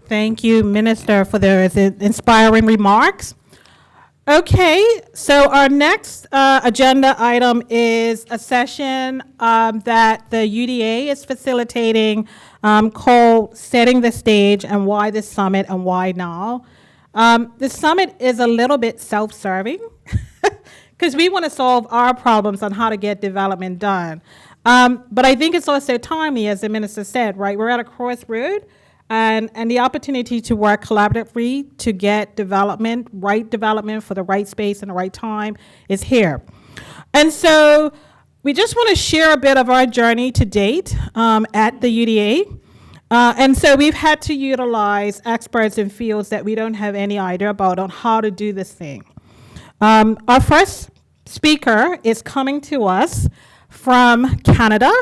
Thank you, Minister, for those inspiring remarks. Okay, so our next agenda item is a session that the UDA is facilitating called Setting the Stage and Why This Summit and Why Now. The summit is a little bit self-serving because we want to solve our problems on how to get development done. But I think it's also timely, as the minister said, right? We're at a crossroad. And the opportunity to work collaboratively to get right development for the right space and the right time is here. And so we just want to share a bit of our journey to date at the UDA. And so we've had to utilize experts in fields that we don't have any idea about on how to do this thing. Our first speaker is coming to us from Canada.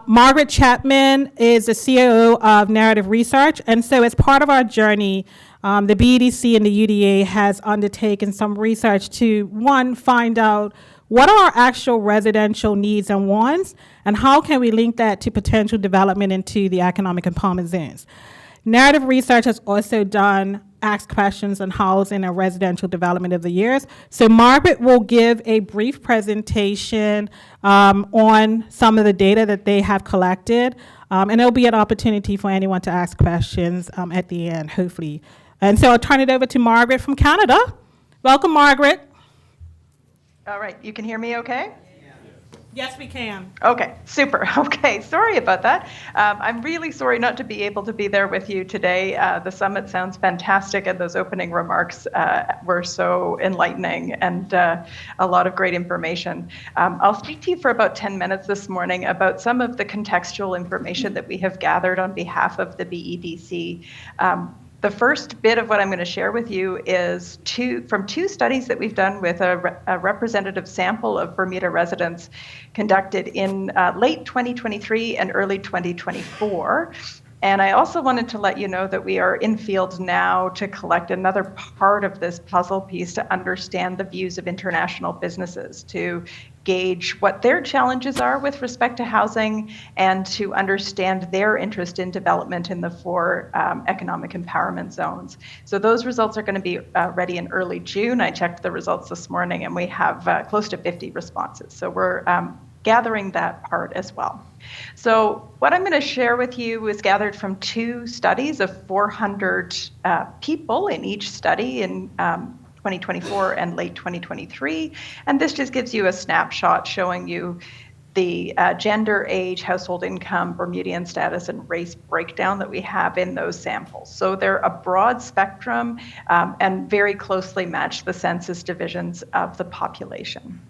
Margaret Chapman is the COO of Narrative Research, and so as part of our journey, the BEDC and the UDA has undertaken some research to, one, find out what are our actual residential needs and wants, and how can we link that to potential development into the economic empowerment zones. Narrative Research has also asked questions on housing and residential development of the years. So Margaret will give a brief presentation on some of the data that they have collected, and there'll be an opportunity for anyone to ask questions at the end, hopefully. And so I'll turn it over to Margaret from Canada. Welcome, Margaret. All right, you can hear me okay? Yes, we can. Okay, super. Okay, sorry about that. I'm really sorry not to be able to be there with you today. The summit sounds fantastic, and those opening remarks were so enlightening and a lot of great information. I'll speak to you for about 10 minutes this morning about some of the contextual information that we have gathered on behalf of the BEDC. The first bit of what I'm going to share with you is from two studies that we've done with a representative sample of Bermuda residents conducted in late 2023 and early 2024. And I also wanted to let you know that we are in field now to collect another part of this puzzle piece to understand the views of international businesses, to gauge what their challenges are with respect to housing, and to understand their interest in development in the 4 economic empowerment zones. So those results are going to be ready in early June. I checked the results this morning, and we have close to 50 responses. So we're gathering that part as well. So what I'm going to share with you is gathered from 2 studies of 400 people in each study in 2024 and late 2023. And this just gives you a snapshot showing you the gender, age, household income, Bermudian status, and race breakdown that we have in those samples. So they're a broad spectrum and very closely match the census divisions of the population.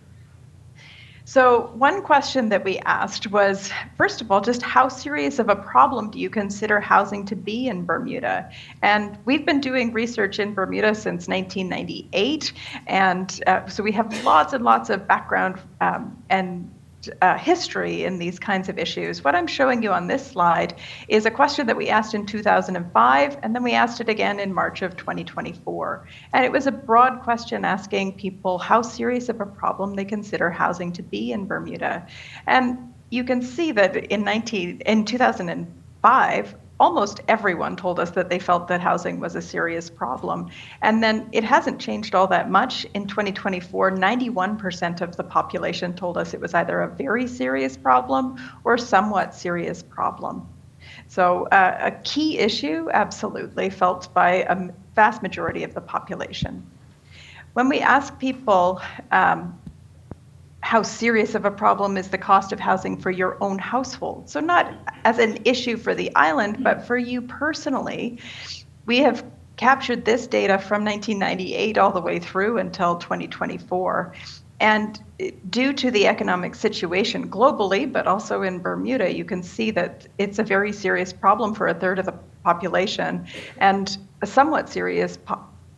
So one question that we asked was, first of all, just how serious of a problem do you consider housing to be in Bermuda? And we've been doing research in Bermuda since 1998. And so we have lots and lots of background and history in these kinds of issues. What I'm showing you on this slide is a question that we asked in 2005, and then we asked it again in March of 2024. And it was a broad question asking people how serious of a problem they consider housing to be in Bermuda. And you can see that in 2005, almost everyone told us that they felt that housing was a serious problem. And then it hasn't changed all that much. In 2024, 91% of the population told us it was either a very serious problem or somewhat serious problem. So a key issue, absolutely, felt by a vast majority of the population. When we ask people, how serious of a problem is the cost of housing for your own household? So not as an issue for the island, but for you personally. We have captured this data from 1998 all the way through until 2024. And due to the economic situation globally, but also in Bermuda, you can see that it's a very serious problem for a third of the population, and a somewhat serious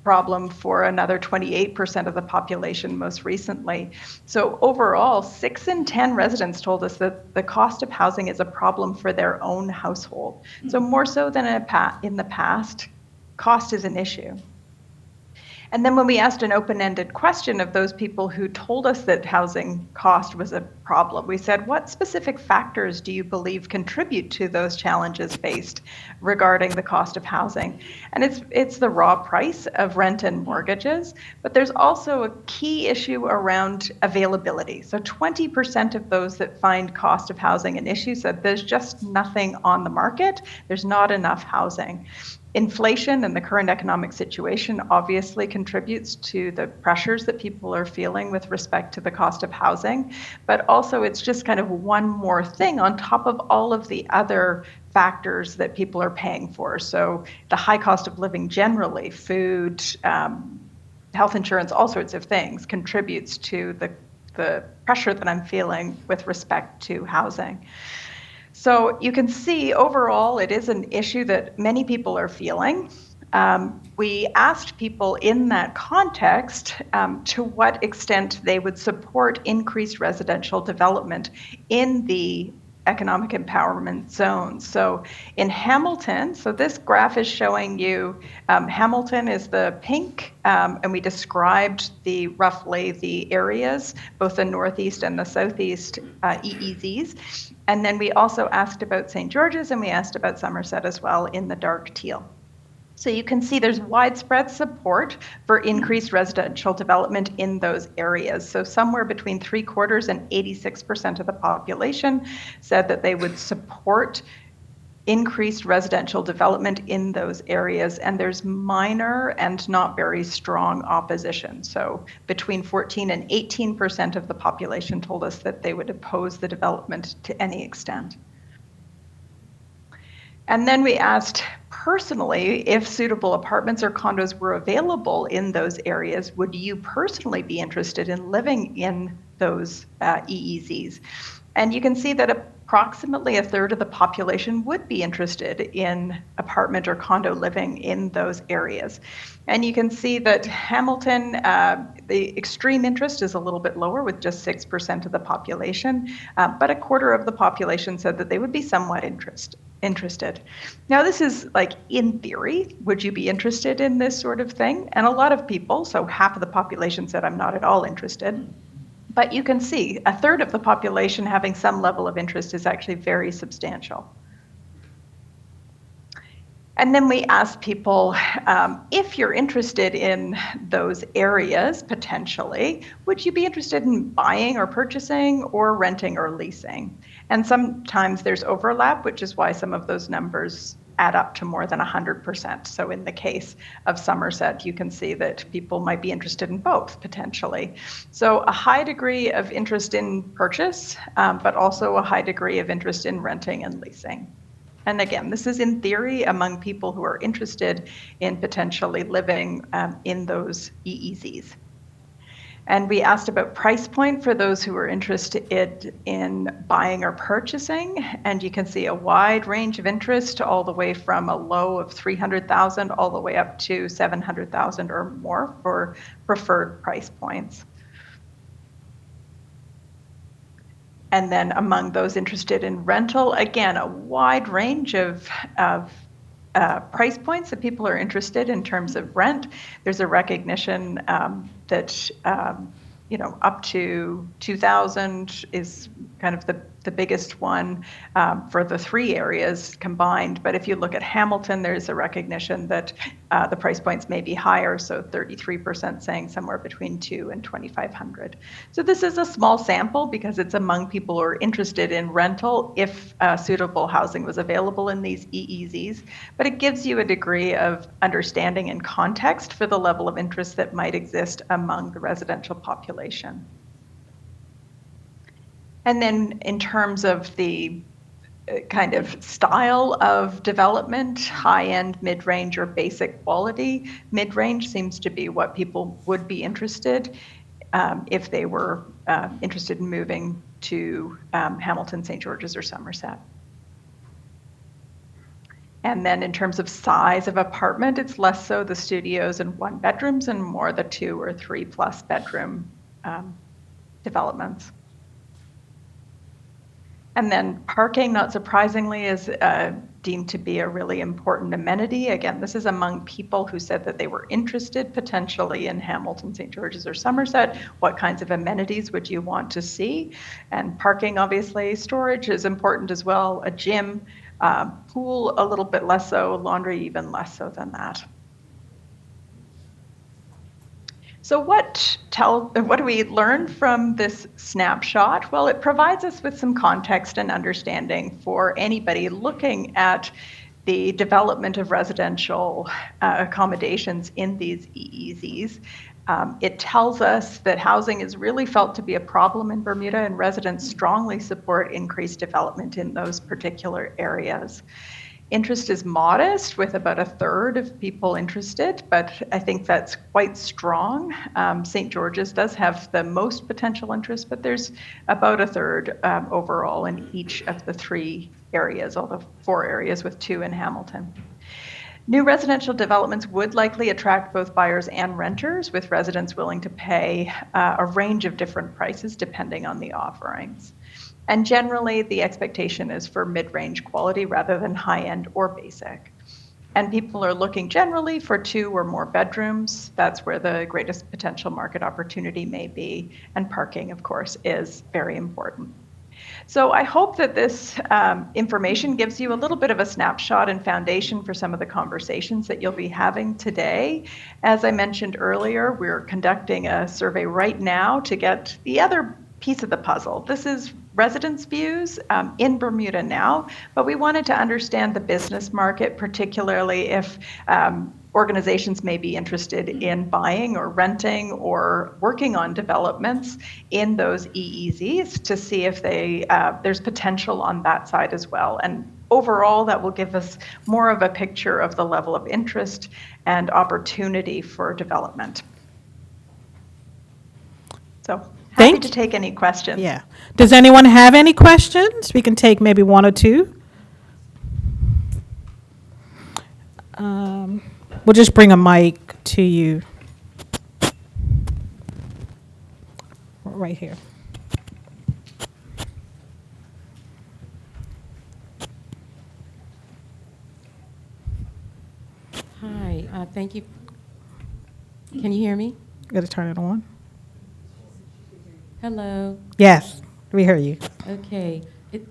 problem for another 28% of the population most recently. So overall, 6 in 10 residents told us that the cost of housing is a problem for their own household. So more so than in the past, cost is an issue. And then when we asked an open-ended question of those people who told us that housing cost was a problem, we said, what specific factors do you believe contribute to those challenges faced regarding the cost of housing? And it's the raw price of rent and mortgages, but there's also a key issue around availability. So 20% of those that find cost of housing an issue said there's just nothing on the market, there's not enough housing. Inflation and the current economic situation obviously contributes to the pressures that people are feeling with respect to the cost of housing, but also it's just kind of one more thing on top of all of the other factors that people are paying for. So the high cost of living generally, food, health insurance, all sorts of things contributes to the pressure that I'm feeling with respect to housing. So you can see overall it is an issue that many people are feeling. We asked people in that context to what extent they would support increased residential development in the economic empowerment zones. So in Hamiton, so this graph is showing you Hamiton is the pink, and we described roughly the areas, both the northeast and the southeast EEZs. And then we also asked about St. George's, and we asked about Somerset as well in the dark teal. So you can see there's widespread support for increased residential development in those areas. So somewhere between 3/4 and 86% of the population said that they would support increased residential development in those areas, and there's minor and not very strong opposition. So between 14 and 18% of the population told us that they would oppose the development to any extent. And then we asked personally if suitable apartments or condos were available in those areas, would you personally be interested in living in those EEZs? And you can see that approximately 1/3 of the population would be interested in apartment or condo living in those areas. And you can see that Hamiton, the extreme interest is a little bit lower with just 6% of the population, but 1/4 of the population said that they would be somewhat interested. Now this is like in theory, would you be interested in this sort of thing? And a lot of people, so half of the population said I'm not at all interested. But you can see 1/3 of the population having some level of interest is actually very substantial. And then we asked people, if you're interested in those areas, potentially, would you be interested in buying or purchasing or renting or leasing? And sometimes there's overlap, which is why some of those numbers add up to more than 100%. So in the case of Somerset, you can see that people might be interested in both, potentially. So a high degree of interest in purchase, but also a high degree of interest in renting and leasing. And again, this is in theory among people who are interested in potentially living in those EEZs. And we asked about price point for those who are interested in buying or purchasing. And you can see a wide range of interest all the way from a low of 300,000 all the way up to 700,000 or more for preferred price points. And then among those interested in rental, again, a wide range of price points that people are interested in terms of rent. There's a recognition that up to 2,000 is kind of the biggest one for the three areas combined. But if you look at Hamiton, there's a recognition that the price points may be higher, so 33% saying somewhere between 2,000 and 2,500. So this is a small sample because it's among people who are interested in rental if suitable housing was available in these EEZs. But it gives you a degree of understanding and context for the level of interest that might exist among the residential population. And then in terms of the kind of style of development, high-end, mid-range, or basic quality, mid-range seems to be what people would be interested if they were interested in moving to Hamiton, St. George's, or Somerset. And then in terms of size of apartment, it's less so the studios and 1 bedrooms and more the 2 or 3+ bedroom developments. And then parking, not surprisingly, is deemed to be a really important amenity. Again, this is among people who said that they were interested potentially in Hamilton, St. George's, or Somerset. What kinds of amenities would you want to see? And parking, obviously, storage is important as well, a gym, pool a little bit less so, laundry even less so than that. So what do we learn from this snapshot? Well, it provides us with some context and understanding for anybody looking at the development of residential accommodations in these EEZs. It tells us that housing is really felt to be a problem in Bermuda, and residents strongly support increased development in those particular areas. Interest is modest, with about a third of people interested, but I think that's quite strong. St. George's does have the most potential interest, but there's about a third overall in each of the 3 areas, all the 4 areas with 2 in Hamilton. New residential developments would likely attract both buyers and renters, with residents willing to pay a range of different prices depending on the offerings. And generally, the expectation is for mid-range quality rather than high-end or basic. And people are looking generally for 2 or more bedrooms. That's where the greatest potential market opportunity may be. And parking, of course, is very important. So I hope that this information gives you a little bit of a snapshot and foundation for some of the conversations that you'll be having today. As I mentioned earlier, we're conducting a survey right now to get the other piece of the puzzle. This is residents' views in Bermuda now, but we wanted to understand the business market, particularly if organizations may be interested in buying or renting or working on developments in those EEZs, to see if there's potential on that side as well. And overall, that will give us more of a picture of the level of interest and opportunity for development. So happy to take any questions. Yeah. Does anyone have any questions? We can take maybe 1 or 2. We'll just bring a mic to you. Right here. Hi, thank you. Can you hear me? Got to turn it on. Hello. Yes, we hear you. Okay.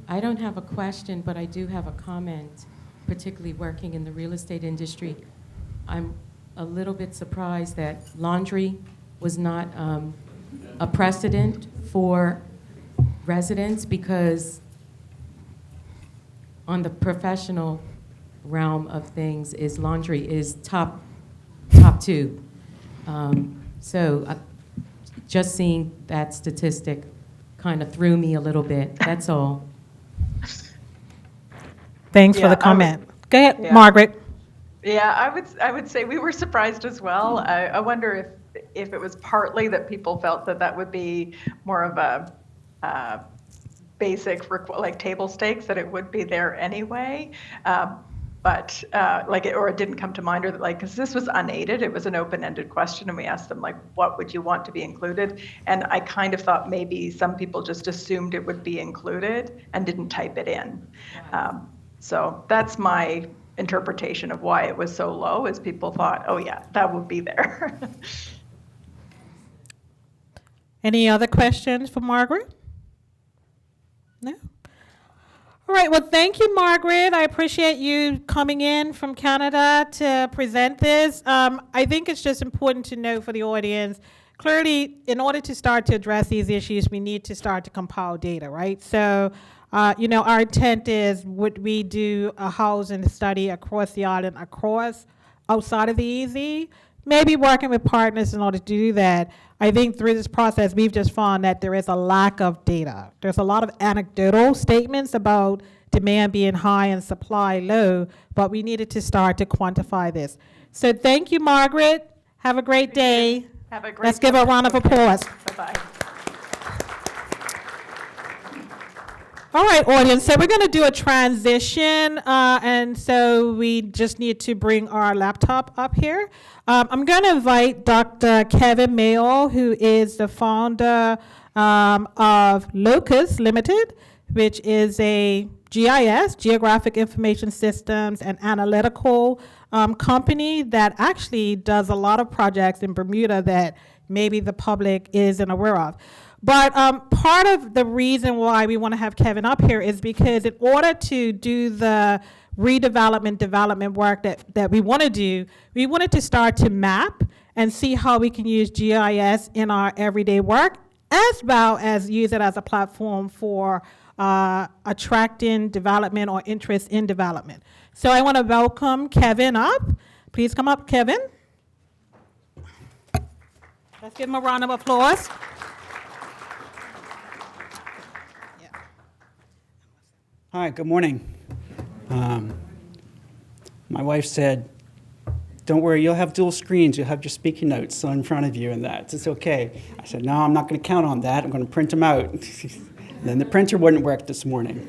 I don't have a question, but I do have a comment, particularly working in the real estate industry. I'm a little bit surprised that laundry was not a precedent for residents, because on the professional realm of things, is laundry is top 2. So just seeing that statistic kind of threw me a little bit. That's all. Thanks for the comment. Go ahead, Yeah. Margaret. Yeah, I would say we were surprised as well. I wonder if it was partly that people felt that would be more of a basic, like table stakes, that it would be there anyway. But it didn't come to mind, or because this was unaided, it was an open-ended question, and we asked them, what would you want to be included? And I kind of thought maybe some people just assumed it would be included and didn't type it in. So that's my interpretation of why it was so low, is people thought, oh yeah, that would be there. Any other questions for Margaret? No? All right, well, thank you, Margaret. I appreciate you coming in from Canada to present this. I think it's just important to know for the audience, clearly, in order to start to address these issues, we need to start to compile data, right? So, our intent is, would we do a housing study across the island, outside of the EEZ? Maybe working with partners in order to do that. I think through this process, we've just found that there is a lack of data. There's a lot of anecdotal statements about demand being high and supply low, but we needed to start to quantify this. So thank you, Margaret. Have a great day. Have a great Let's give her a round of applause. Bye-bye. All right, audience, so we're going to do a transition, and so we just need to bring our laptop up here. I'm going to invite Dr. Kevin Mayall, who is the founder of Locus Limited, which is a GIS, Geographic Information Systems and Analytical company that actually does a lot of projects in Bermuda that maybe the public isn't aware of. But part of the reason why we want to have Kevin up here is because in order to do the redevelopment development work that we want to do, we wanted to start to map and see how we can use GIS in our everyday work, as well as use it as a platform for attracting development or interest in development. So I want to welcome Kevin up. Please come up, Kevin. Let's give him a round of applause. Hi, good morning. My wife said, don't worry, you'll have dual screens. You'll have your speaking notes in front of you and that. It's okay. I said, no, I'm not going to count on that. I'm going to print them out. Then the printer wouldn't work this morning.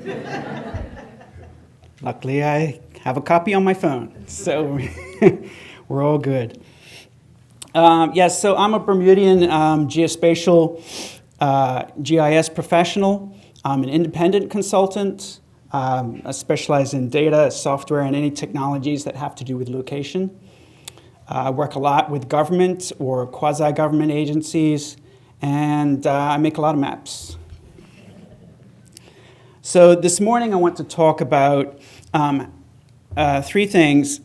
Luckily, I have a copy on my phone, so we're all good. Yes, so I'm a Bermudian geospatial GIS professional. I'm an independent consultant. I specialize in data, software, and any technologies that have to do with location. I work a lot with government or quasi-government agencies, and I make a lot of maps. So this morning I want to talk about three things: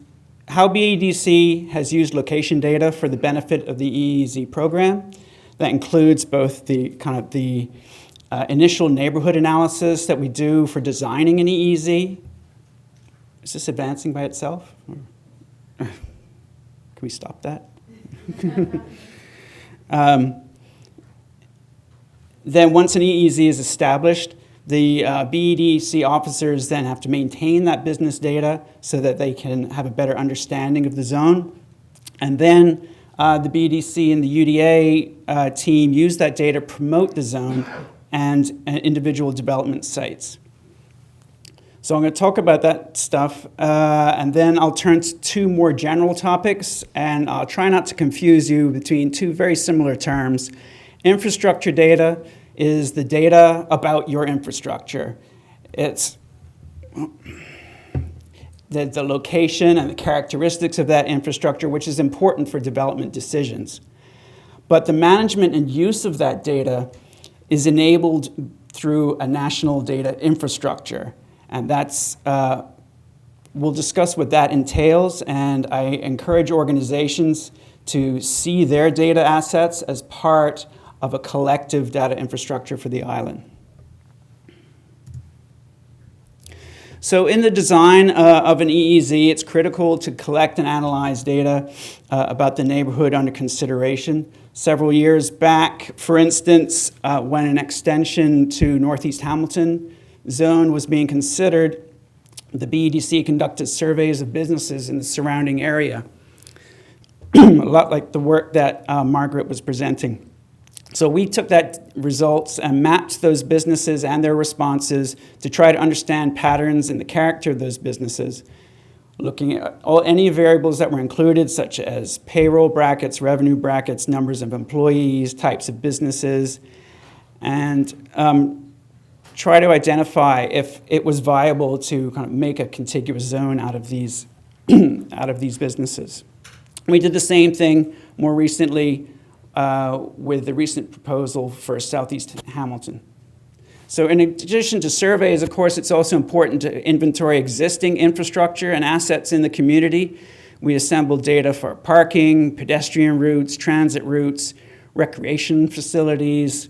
how BEDC has used location data for the benefit of the EEZ program. That includes both the initial neighborhood analysis that we do for designing an EEZ. Is this advancing by itself? Can we stop that? Then once an EEZ is established, the BEDC officers then have to maintain that business data so that they can have a better understanding of the zone. And then the BEDC and the UDA team use that data to promote the zone and individual development sites. So I'm going to talk about that stuff, and then I'll turn to two more general topics, and I'll try not to confuse you between two very similar terms. Infrastructure data is the data about your infrastructure. It's the location and the characteristics of that infrastructure, which is important for development decisions. But the management and use of that data is enabled through a national data infrastructure. And that's, we'll discuss what that entails, and I encourage organizations to see their data assets as part of a collective data infrastructure for the island. So in the design of an EEZ, it's critical to collect and analyze data about the neighborhood under consideration. Several years back, for instance, when an extension to Northeast Hamiton zone was being considered, the BEDC conducted surveys of businesses in the surrounding area, a lot like the work that Margaret was presenting. So we took that results and mapped those businesses and their responses to try to understand patterns in the character of those businesses, looking at any variables that were included, such as payroll brackets, revenue brackets, numbers of employees, types of businesses, and try to identify if it was viable to kind of make a contiguous zone out of these businesses. We did the same thing more recently with the recent proposal for Southeast Hamiton. So in addition to surveys, of course, it's also important to inventory existing infrastructure and assets in the community. We assembled data for parking, pedestrian routes, transit routes, recreation facilities,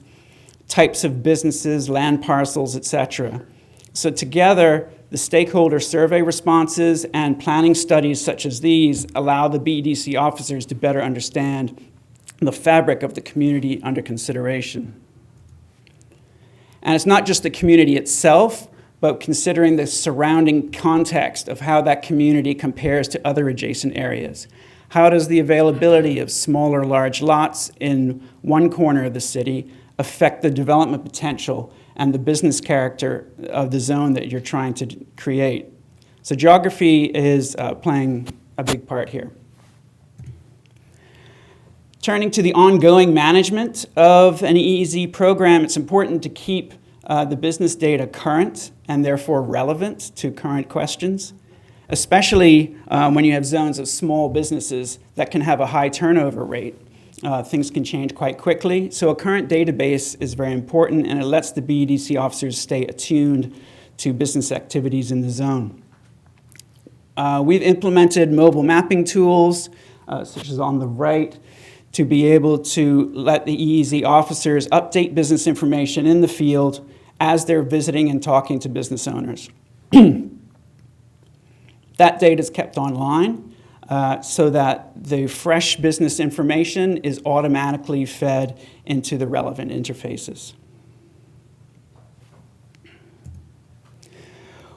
types of businesses, land parcels, etc. So together, the stakeholder survey responses and planning studies such as these allow the BEDC officers to better understand the fabric of the community under consideration. And it's not just the community itself, but considering the surrounding context of how that community compares to other adjacent areas. How does the availability of small or large lots in one corner of the city affect the development potential and the business character of the zone that you're trying to create? So geography is playing a big part here. Turning to the ongoing management of an EEZ program, it's important to keep the business data current and therefore relevant to current questions, especially when you have zones of small businesses that can have a high turnover rate. Things can change quite quickly. So a current database is very important, and it lets the BEDC officers stay attuned to business activities in the zone. We've implemented mobile mapping tools, such as on the right, to be able to let the EEZ officers update business information in the field as they're visiting and talking to business owners. That data is kept online so that the fresh business information is automatically fed into the relevant interfaces.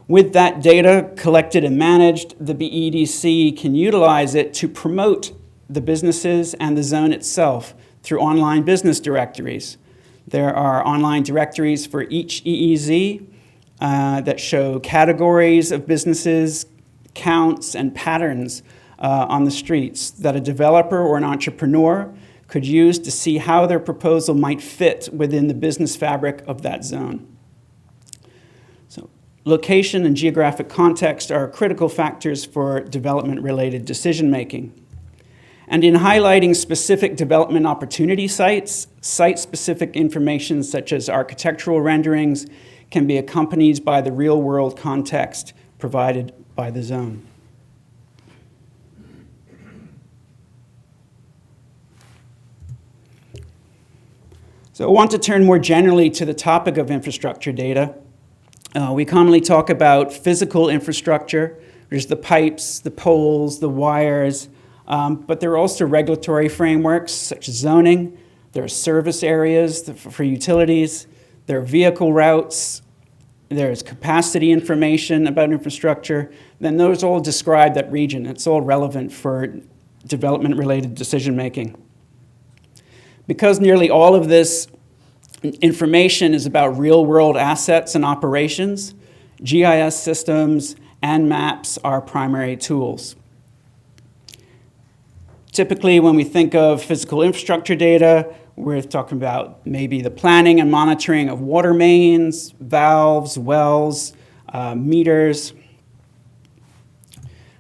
With that data collected and managed, the BEDC can utilize it to promote the businesses and the zone itself through online business directories. There are online directories for each EEZ that show categories of businesses, counts, and patterns on the streets that a developer or an entrepreneur could use to see how their proposal might fit within the business fabric of that zone. So, location and geographic context are critical factors for development-related decision-making. And in highlighting specific development opportunity sites, site-specific information such as architectural renderings can be accompanied by the real-world context provided by the zone. So I want to turn more generally to the topic of infrastructure data. We commonly talk about physical infrastructure. There's the pipes, the poles, the wires, but there are also regulatory frameworks such as zoning. There are service areas for utilities. There are vehicle routes. There's capacity information about infrastructure. Then those all describe that region. It's all relevant for development-related decision-making. Because nearly all of this information is about real-world assets and operations, GIS systems and maps are primary tools. Typically, when we think of physical infrastructure data, we're talking about maybe the planning and monitoring of water mains, valves, wells, meters.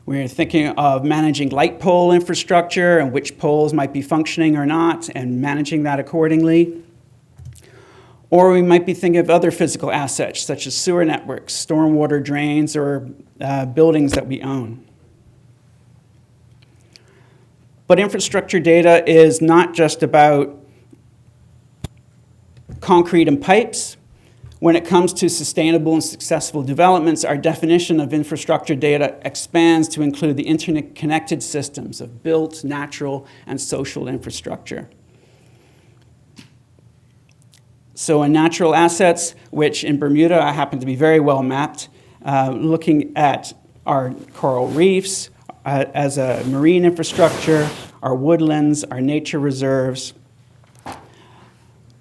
We're thinking of managing light pole infrastructure and which poles might be functioning or not and managing that accordingly. Or we might be thinking of other physical assets such as sewer networks, stormwater drains, or buildings that we own. But infrastructure data is not just about concrete and pipes. When it comes to sustainable and successful developments, our definition of infrastructure data expands to include the interconnected systems of built, natural, and social infrastructure. So in natural assets, which in Bermuda happen to be very well mapped, looking at our coral reefs as a marine infrastructure, our woodlands, our nature reserves,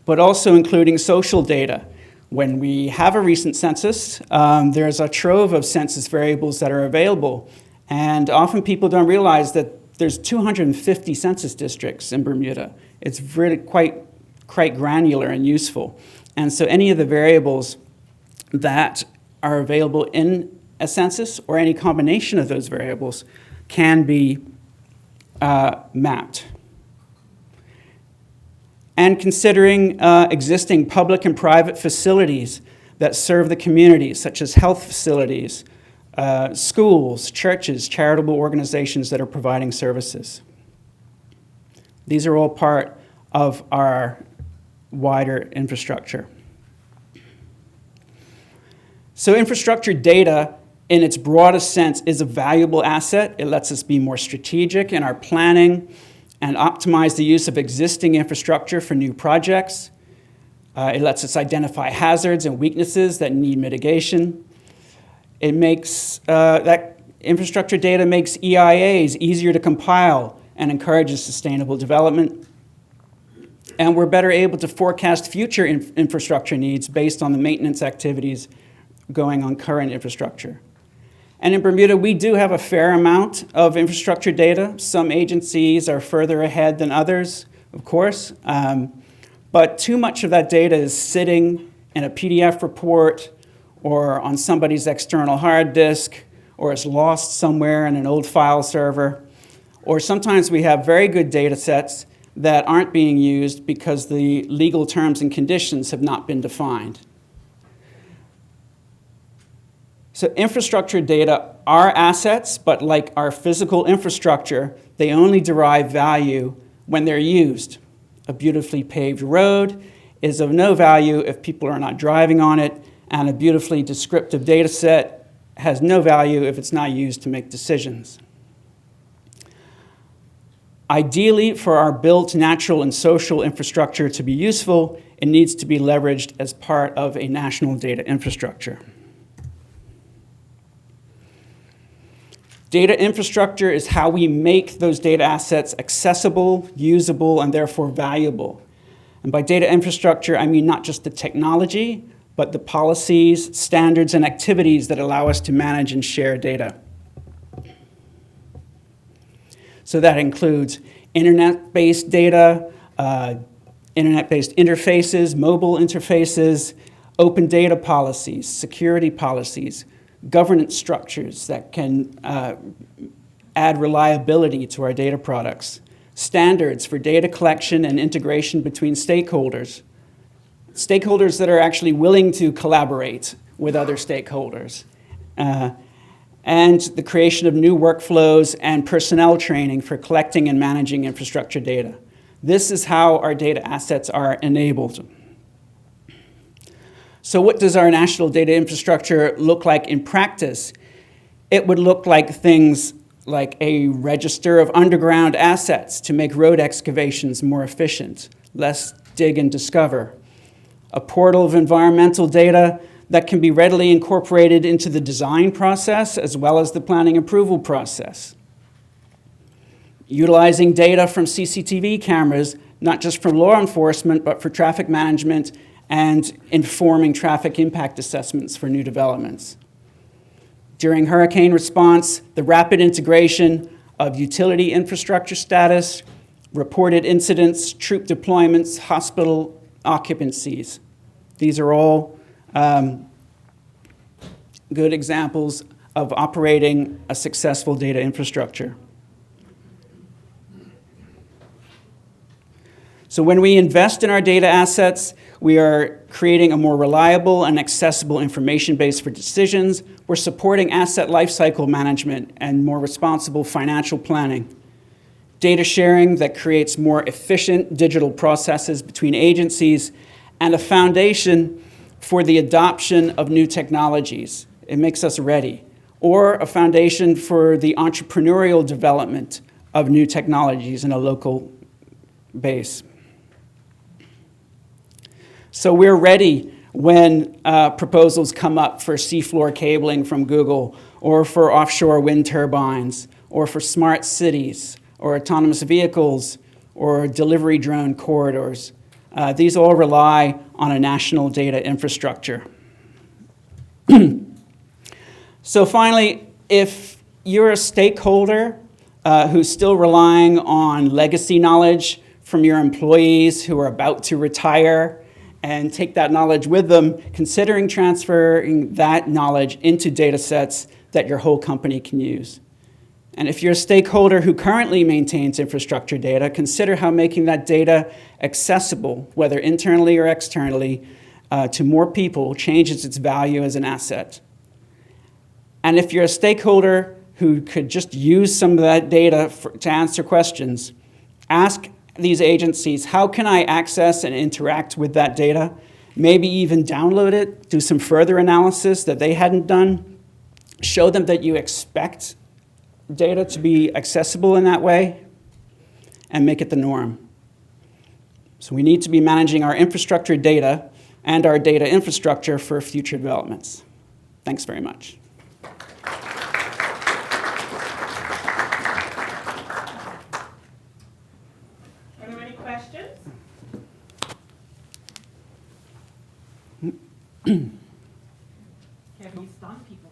but also including social data. When we have a recent census, there's a trove of census variables that are available. And often people don't realize that there's 250 census districts in Bermuda. It's really quite granular and useful. And so any of the variables that are available in a census or any combination of those variables can be mapped. And considering existing public and private facilities that serve the community, such as health facilities, schools, churches, charitable organizations that are providing services. These are all part of our wider infrastructure. So infrastructure data, in its broadest sense, is a valuable asset. It lets us be more strategic in our planning and optimize the use of existing infrastructure for new projects. It lets us identify hazards and weaknesses that need mitigation. It makes, that infrastructure data makes EIAs easier to compile and encourages sustainable development. And we're better able to forecast future infrastructure needs based on the maintenance activities going on current infrastructure. And in Bermuda, we do have a fair amount of infrastructure data. Some agencies are further ahead than others, of course. But too much of that data is sitting in a PDF report or on somebody's external hard disk, or it's lost somewhere in an old file server. Or sometimes we have very good data sets that aren't being used because the legal terms and conditions have not been defined. So infrastructure data are assets, but like our physical infrastructure, they only derive value when they're used. A beautifully paved road is of no value if people are not driving on it, and a beautifully descriptive data set has no value if it's not used to make decisions. Ideally, for our built natural and social infrastructure to be useful, it needs to be leveraged as part of a national data infrastructure. Data infrastructure is how we make those data assets accessible, usable, and therefore valuable. And by data infrastructure, I mean not just the technology, but the policies, standards, and activities that allow us to manage and share data. So that includes internet-based data, internet-based interfaces, mobile interfaces, open data policies, security policies, governance structures that can add reliability to our data products, standards for data collection and integration between stakeholders, stakeholders that are actually willing to collaborate with other stakeholders, and the creation of new workflows and personnel training for collecting and managing infrastructure data. This is how our data assets are enabled. So what does our national data infrastructure look like in practice? It would look like things like a register of underground assets to make road excavations more efficient, less dig and discover, a portal of environmental data that can be readily incorporated into the design process as well as the planning approval process. Utilizing data from CCTV cameras, not just from law enforcement, but for traffic management and informing traffic impact assessments for new developments. During hurricane response, the rapid integration of utility infrastructure status, reported incidents, troop deployments, hospital occupancies. These are all good examples of operating a successful data infrastructure. So when we invest in our data assets, we are creating a more reliable and accessible information base for decisions. We're supporting asset lifecycle management and more responsible financial planning. Data sharing that creates more efficient digital processes between agencies, and a foundation for the adoption of new technologies. It makes us ready. Or a foundation for the entrepreneurial development of new technologies in a local base. So we're ready when proposals come up for seafloor cabling from Google, or for offshore wind turbines, or for smart cities, or autonomous vehicles, or delivery drone corridors. These all rely on a national data infrastructure. So finally, if you're a stakeholder who's still relying on legacy knowledge from your employees who are about to retire and take that knowledge with them, considering transferring that knowledge into data sets that your whole company can use. And if you're a stakeholder who currently maintains infrastructure data, consider how making that data accessible, whether internally or externally, to more people changes its value as an asset. And if you're a stakeholder who could just use some of that data to answer questions, ask these agencies, how can I access and interact with that data? Maybe even download it, do some further analysis that they hadn't done. Show them that you expect data to be accessible in that way, and make it the norm. So we need to be managing our infrastructure data and our data infrastructure for future developments. Thanks very much. Are there any questions? Kevin, you stunned people.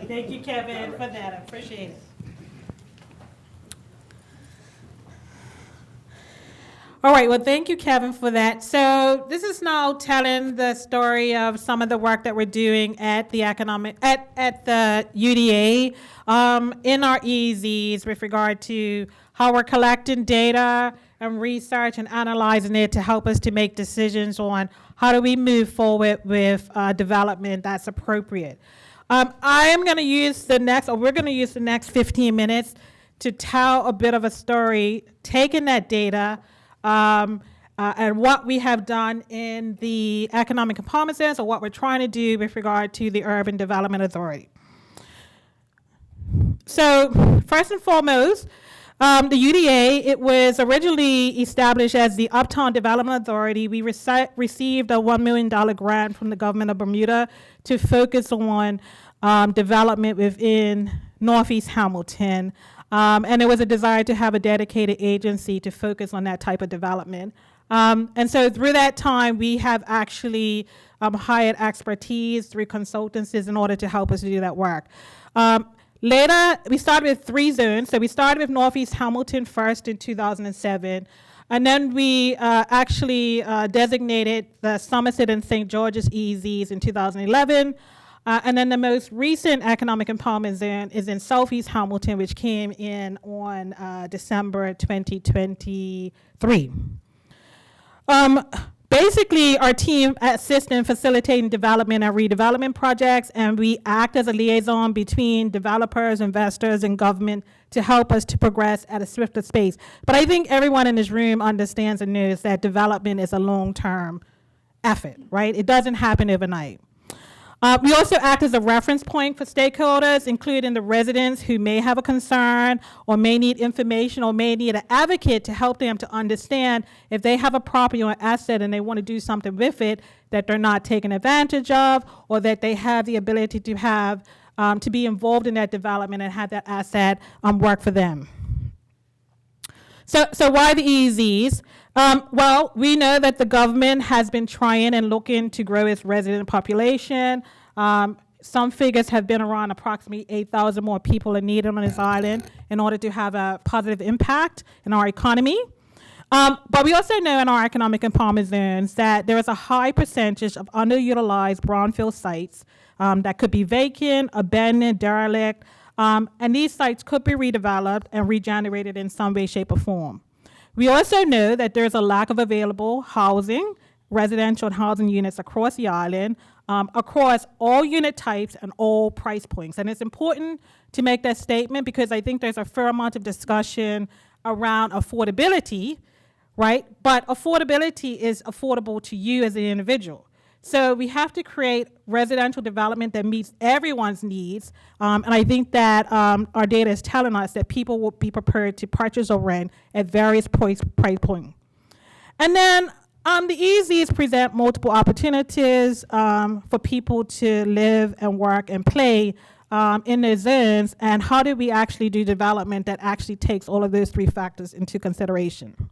Thank you, Kevin, for that. I appreciate it. All right, well, thank you, Kevin, for that. So this is now telling the story of some of the work that we're doing at the at the UDA in our EEZs with regard to how we're collecting data and research and analyzing it to help us to make decisions on how do we move forward with development that's appropriate. I am going to use we're going to use the next 15 minutes to tell a bit of a story, taking that data, and what we have done in the economic empowerment zones, or what we're trying to do with regard to the Urban Development Authority. So first and foremost, the UDA, it was originally established as the Uptown Development Authority. We received a $1 million grant from the government of Bermuda to focus on development within Northeast Hamiton. And there was a desire to have a dedicated agency to focus on that type of development. And so through that time, we have actually hired expertise through consultancies in order to help us do that work. Later, we started with 3 zones. So we started with Northeast Hamiton first in 2007. And then we actually designated the Somerset and St. George's EEZs in 2011. And then the most recent economic empowerment zone is in Southeast Hamiton, which came in on December 2023. Basically, our team assists in facilitating development and redevelopment projects, and we act as a liaison between developers, investors, and government to help us to progress at a swifter pace. But I think everyone in this room understands and knows that development is a long-term effort, right? It doesn't happen overnight. We also act as a reference point for stakeholders, including the residents who may have a concern or may need information or may need an advocate to help them to understand if they have a property or asset and they want to do something with it that they're not taking advantage of, or that they have the ability to have to be involved in that development and have that asset work for them. So why the EEZs? Well, we know that the government has been trying and looking to grow its resident population. Some figures have been around approximately 8,000 more people are needed on this island in order to have a positive impact in our economy. But we also know in our economic empowerment zones that there is a high percentage of underutilized brownfield sites that could be vacant, abandoned, derelict, and these sites could be redeveloped and regenerated in some way, shape, or form. We also know that there's a lack of available housing, residential and housing units across the island, across all unit types and all price points. And it's important to make that statement because I think there's a fair amount of discussion around affordability, right? But affordability is affordable to you as an individual. So we have to create residential development that meets everyone's needs. And I think that our data is telling us that people will be prepared to purchase or rent at various price points. And then the EEZs present multiple opportunities for people to live and work and play in their zones. And how do we actually do development that actually takes all of those 3 factors into consideration?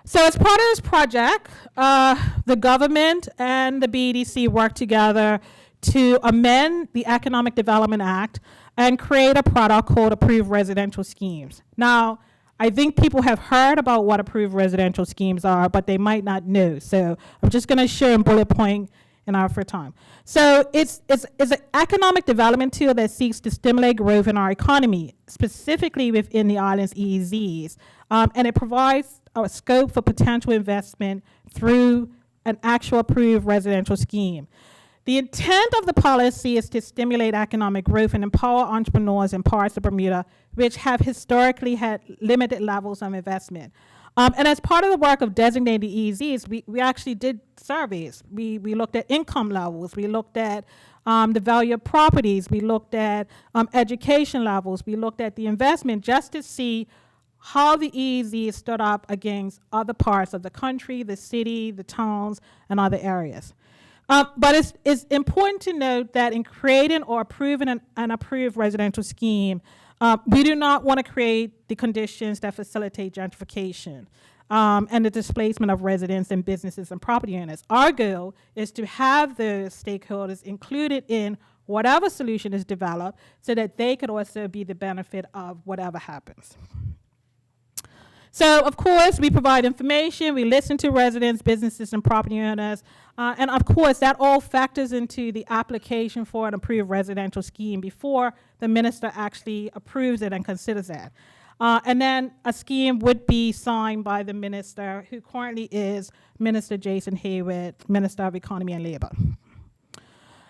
So as part of this project, the government and the BEDC worked together to amend the Economic Development Act and create a product called Approved Residential Schemes. Now, I think people have heard about what approved residential schemes are, but they might not know. So I'm just going to share a bullet point in our free time. So it's an economic development tool that seeks to stimulate growth in our economy, specifically within the island's EEZs. And it provides a scope for potential investment through an actual approved residential scheme. The intent of the policy is to stimulate economic growth and empower entrepreneurs in parts of Bermuda, which have historically had limited levels of investment. And as part of the work of designating EEZs, we actually did surveys. We looked at income levels. We looked at the value of properties. We looked at education levels. We looked at the investment just to see how the EEZs stood up against other parts of the country, the city, the towns, and other areas. But it's important to note that in creating or approving an approved residential scheme, we do not want to create the conditions that facilitate gentrification and the displacement of residents and businesses and property owners. Our goal is to have the stakeholders included in whatever solution is developed so that they could also be the benefit of whatever happens. So, of course, we provide information, we listen to residents, businesses, and property owners, and of course, that all factors into the application for an approved residential scheme before the minister actually approves it and considers that. And then a scheme would be signed by the minister, who currently is Minister Jason Hayward, Minister of Economy and Labor.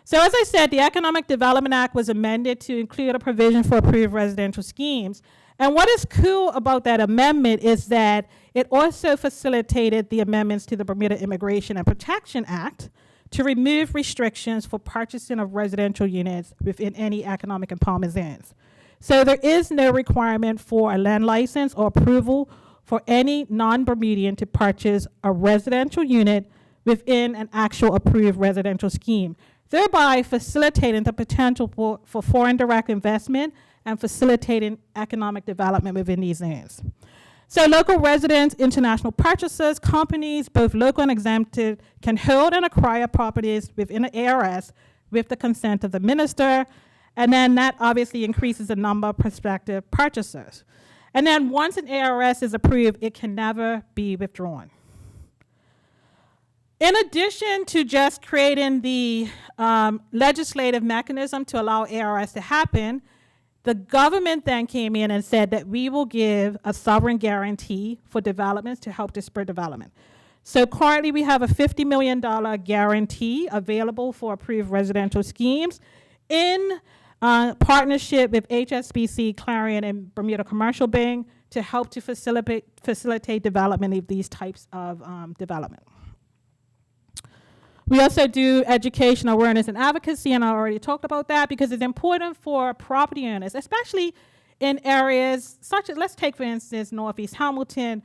So as I said, the Economic Development Act was amended to include a provision for approved residential schemes. And what is cool about that amendment is that it also facilitated the amendments to the Bermuda Immigration and Protection Act to remove restrictions for purchasing of residential units within any economic empowerment zones. So there is no requirement for a land license or approval for any non-Bermudian to purchase a residential unit within an actual approved residential scheme, thereby facilitating the potential for foreign direct investment and facilitating economic development within these zones. So local residents, international purchasers, companies, both local and exempted, can hold and acquire properties within the ARS with the consent of the minister, and then that obviously increases the number of prospective purchasers. And then once an ARS is approved, it can never be withdrawn. In addition to just creating the legislative mechanism to allow ARS to happen, the government then came in and said that we will give a sovereign guarantee for developments to help to spur development. So currently we have a $50 million guarantee available for approved residential schemes in partnership with HSBC, Clarion, and Bermuda Commercial Bank to help to facilitate development of these types of development. We also do education, awareness, and advocacy, and I already talked about that because it's important for property owners, especially in areas such as, let's take, for instance, Northeast Hamiton.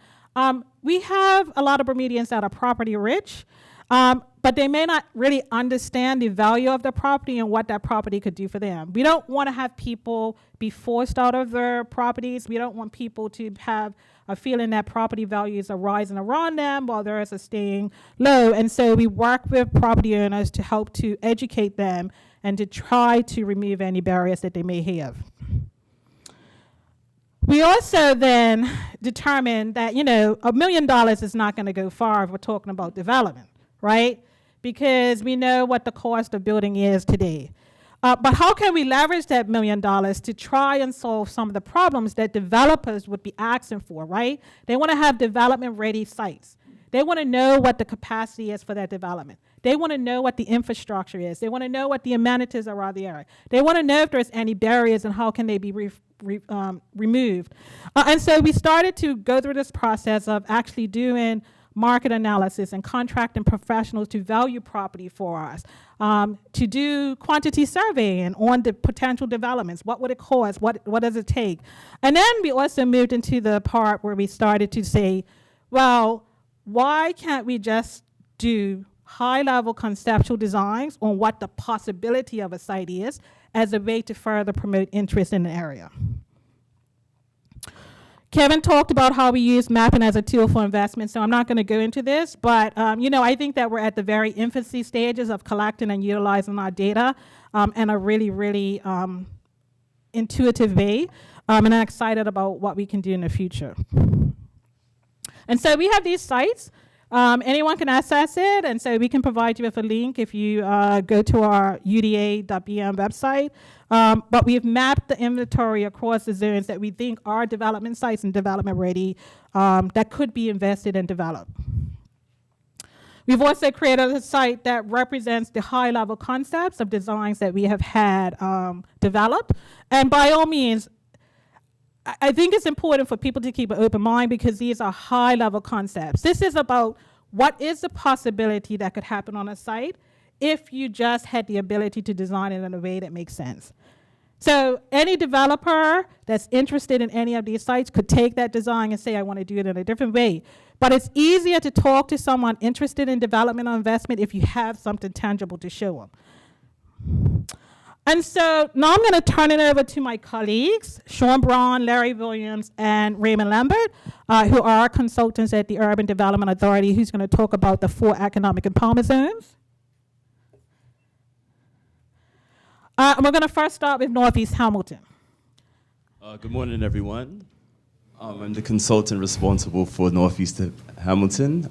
We have a lot of Bermudians that are property rich, but they may not really understand the value of the property and what that property could do for them. We don't want to have people be forced out of their properties. We don't want people to have a feeling that property values are rising around them while theirs are staying low. And so we work with property owners to help to educate them and to try to remove any barriers that they may have. We also then determined that, $1 million is not going to go far if we're talking about development, right? Because we know what the cost of building is today. But how can we leverage that $1 million to try and solve some of the problems that developers would be asking for, right? They want to have development-ready sites. They want to know what the capacity is for that development. They want to know what the infrastructure is. They want to know what the amenities are around the area. They want to know if there's any barriers and how can they be removed. And so we started to go through this process of actually doing market analysis and contracting professionals to value property for us, to do quantity surveying on the potential developments. What would it cost? What does it take? And then we also moved into the part where we started to say, well, why can't we just do high-level conceptual designs on what the possibility of a site is as a way to further promote interest in the area? Kevin talked about how we use mapping as a tool for investment, so I'm not going to go into this, but I think that we're at the very infancy stages of collecting and utilizing our data in a really, really intuitive way, and I'm excited about what we can do in the future. And so we have these sites. Anyone can access it, and so we can provide you with a link if you go to our uda.bm website. But we've mapped the inventory across the zones that we think are development sites and development ready that could be invested and developed. We've also created a site that represents the high-level concepts of designs that we have had developed. And by all means, I think it's important for people to keep an open mind because these are high-level concepts. This is about what is the possibility that could happen on a site if you just had the ability to design it in a way that makes sense. So any developer that's interested in any of these sites could take that design and say, I want to do it in a different way. But it's easier to talk to someone interested in development or investment if you have something tangible to show them. And so now I'm going to turn it over to my colleagues, Shawn, Larry Williams, and Raymond Lambert, who are our consultants at the Urban Development Authority, who's going to talk about the 4 economic empowerment zones. We're going to first start with Northeast Hamiton. Good morning, everyone. I'm the consultant responsible for Northeast Hamilton.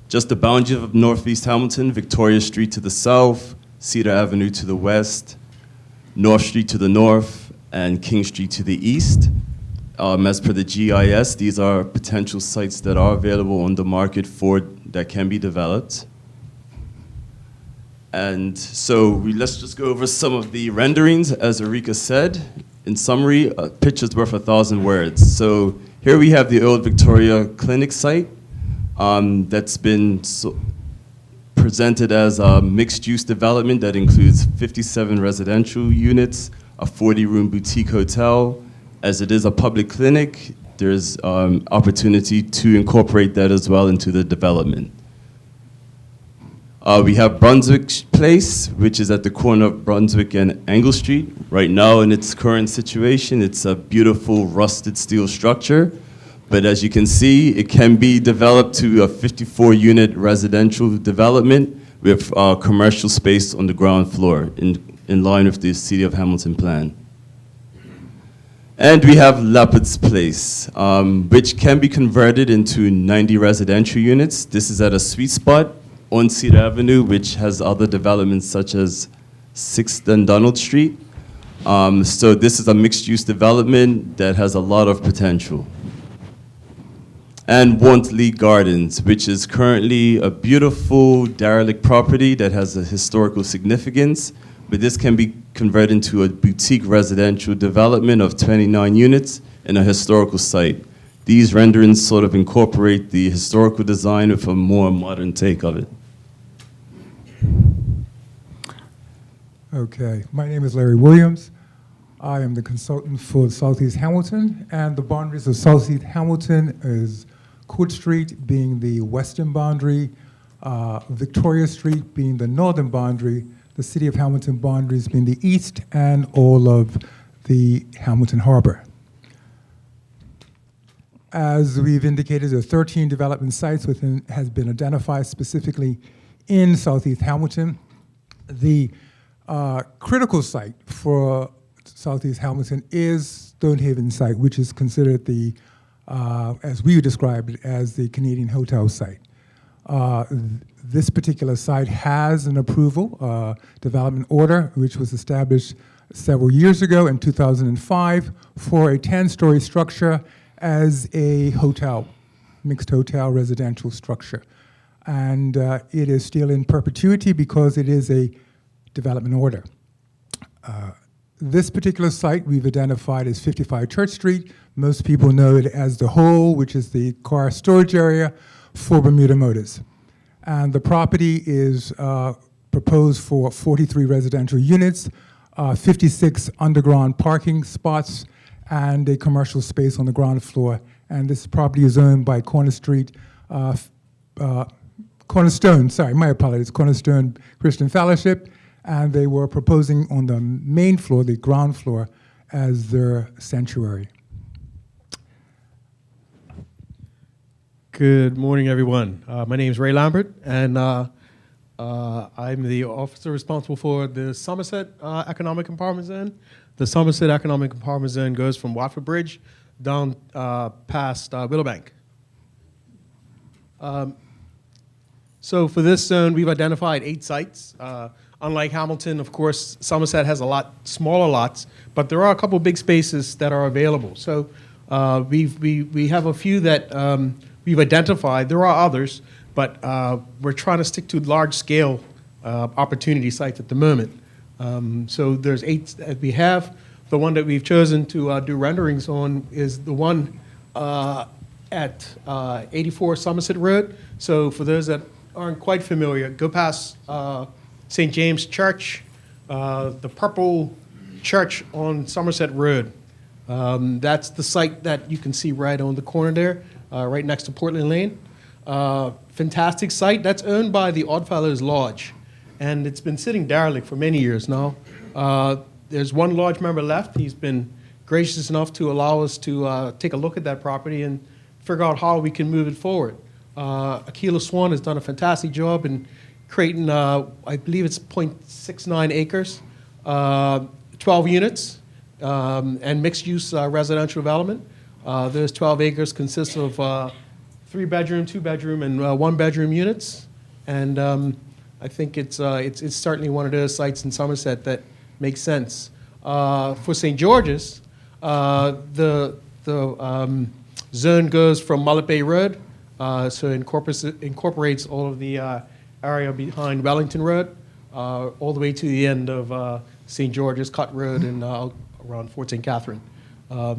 Just the boundary of Northeast Hamilton, Victoria Street to the south, Cedar Avenue to the west, North Street to the north, and King Street to the east. As per the GIS, these are potential sites that are available on the market that can be developed. And so let's just go over some of the renderings, as Erika said. In summary, a picture's worth 1,000 words. So here we have the old Victoria Clinic site that's been presented as a mixed-use development that includes 57 residential units, a 40-room boutique hotel. As it is a public clinic, there's opportunity to incorporate that as well into the development. We have Brunswick Place, which is at the corner of Brunswick and Angle Street. Right now, in its current situation, it's a beautiful rusted steel structure. But as you can see, it can be developed to a 54-unit residential development with commercial space on the ground floor in line with the City of Hamilton plan. And we have Leopard's Place, which can be converted into 90 residential units. This is at a sweet spot on Cedar Avenue, which has other developments such as 6th and Donald Street. So this is a mixed-use development that has a lot of potential. And Wantley Gardens, which is currently a beautiful derelict property that has a historical significance, but this can be converted into a boutique residential development of 29 units in a historical site. These renderings sort of incorporate the historical design with a more modern take of it. Okay, my name is Larry Williams. I am the consultant for Southeast Hamilton, and the boundaries of Southeast Hamilton is Court Street being the western boundary, Victoria Street being the northern boundary, the City of Hamilton boundaries being the east, and all of the Hamilton Harbor. As we've indicated, there are 13 development sites has been identified specifically in Southeast Hamilton. The critical site for Southeast Hamilton is Stonehaven site, which is considered the, as we described it, as the Canadian hotel site. This particular site has an approval, development order, which was established several years ago in 2005 for a 10-story structure as a hotel, mixed hotel residential structure. And it is still in perpetuity because it is a development order. This particular site we've identified as 55 Church Street. Most people know it as the Hole, which is the car storage area for Bermuda Motors. And the property is proposed for 43 residential units, 56 underground parking spots, and a commercial space on the ground floor. And this property is owned by Cornerstone, my apologies, Cornerstone Christian Fellowship, and they were proposing on the main floor, the ground floor, as their sanctuary. Good morning, everyone. My name is Ray Lambert, and I'm the officer responsible for the Somerset Economic Empowerment Zone. The Somerset Economic Empowerment Zone goes from Watford Bridge down past Willowbank. So for this zone, we've identified 8 sites. Unlike Hamilton, of course, Somerset has a lot smaller lots, but there are a couple big spaces that are available. So we have a few that we've identified. There are others, but we're trying to stick to large-scale opportunity sites at the moment. So there's 8 that we have. The one that we've chosen to do renderings on is the one at 84 Somerset Road. So for those that aren't quite familiar, go past St. James Church, the purple church on Somerset Road. That's the site that you can see right on the corner there, right next to Portland Lane. Fantastic site. That's owned by the Oddfellows Lodge, and it's been sitting derelict for many years now. There's one lodge member left. He's been gracious enough to allow us to take a look at that property and figure out how we can move it forward. Aquila Swan has done a fantastic job in creating, I believe it's 0.69 acres, 12 units, and mixed-use residential development. Those 12 acres consist of 3-bedroom, 2-bedroom, and 1-bedroom units. And I think it's certainly one of those sites in Somerset that makes sense. For St. George's, the zone goes from Mullet Bay Road, so it incorporates all of the area behind Wellington Road, all the way to the end of St. George's, Cut Road, and around Fort St. Catherine.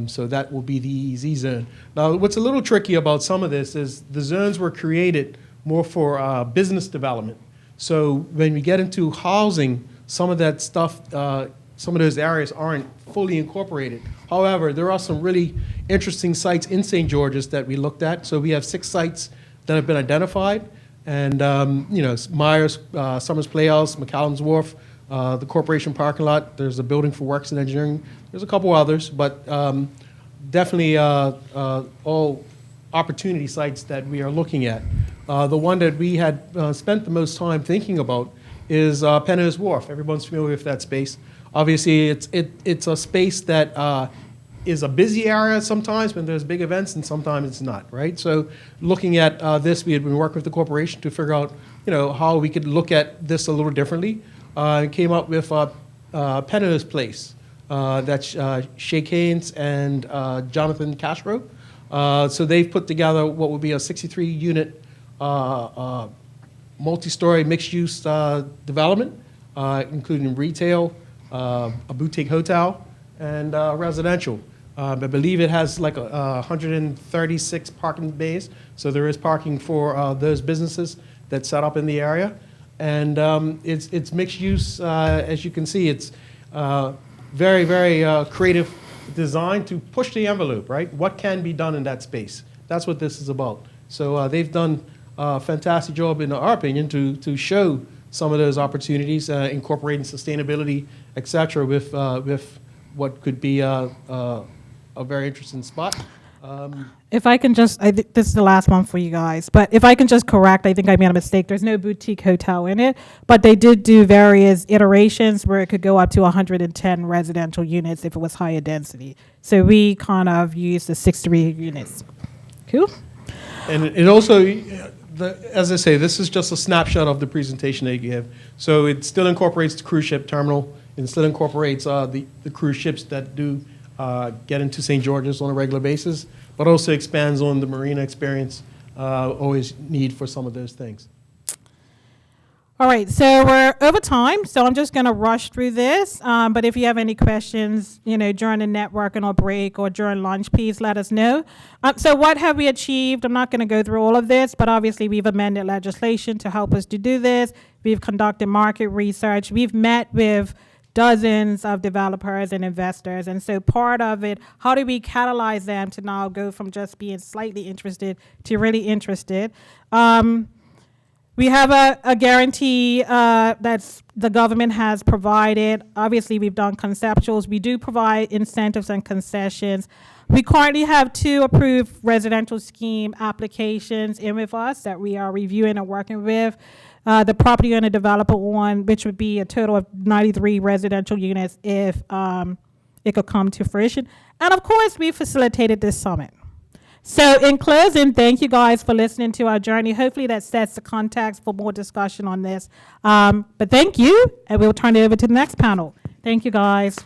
So that will be the EEZ zone. Now, what's a little tricky about some of this is the zones were created more for business development. So when we get into housing, some of that stuff, some of those areas aren't fully incorporated. However, there are some really interesting sites in St. George's that we looked at. So we have 6 sites that have been identified. And, Myers, Summers Playhouse, McCallum's Wharf, the corporation parking lot, there's a building for works and engineering. There's a couple others, but definitely all opportunity sites that we are looking at. The one that we had spent the most time thinking about is Penner's Wharf. Everyone's familiar with that space. Obviously, it's a space that is a busy area sometimes when there's big events, and sometimes it's not, right? So looking at this, we had been working with the corporation to figure out, how we could look at this a little differently. And came up with Penner's Place. That's Shea Haynes and Jonathan Castro. So they've put together what would be a 63-unit multi-story mixed-use development, including retail, a boutique hotel, and residential. I believe it has like 136 parking bays, so there is parking for those businesses that set up in the area. And it's mixed use, as you can see. It's very, very creative design to push the envelope, right? What can be done in that space? That's what this is about. So they've done a fantastic job, in our opinion, to show some of those opportunities, incorporating sustainability, et cetera, with what could be a very interesting spot. If I can just, I think this is the last one for you guys, but if I can just correct, I think I made a mistake. There's no boutique hotel in it, but they did do various iterations where it could go up to 110 residential units if it was higher density. So we kind of used the 63 units. Cool. And it also, as I say, this is just a snapshot of the presentation they give. So it still incorporates the cruise ship terminal. It still incorporates the cruise ships that do get into St. George's on a regular basis, but also expands on the marina experience, always need for some of those things. All right, so we're over time, so I'm just going to rush through this. But if you have any questions, during the networking or break or during lunch, please let us know. So what have we achieved? I'm not going to go through all of this, but obviously we've amended legislation to help us to do this. We've conducted market research. We've met with dozens of developers and investors. And so part of it, how do we catalyze them to now go from just being slightly interested to really interested? We have a guarantee that the government has provided. Obviously, we've done conceptuals. We do provide incentives and concessions. We currently have 2 approved residential scheme applications in with us that we are reviewing and working with. The property owner developer one, which would be a total of 93 residential units if it could come to fruition. And of course, we facilitated this summit. So in closing, thank you guys for listening to our journey. Hopefully that sets the context for more discussion on this. But thank you, and we'll turn it over to the next panel. Thank you, guys.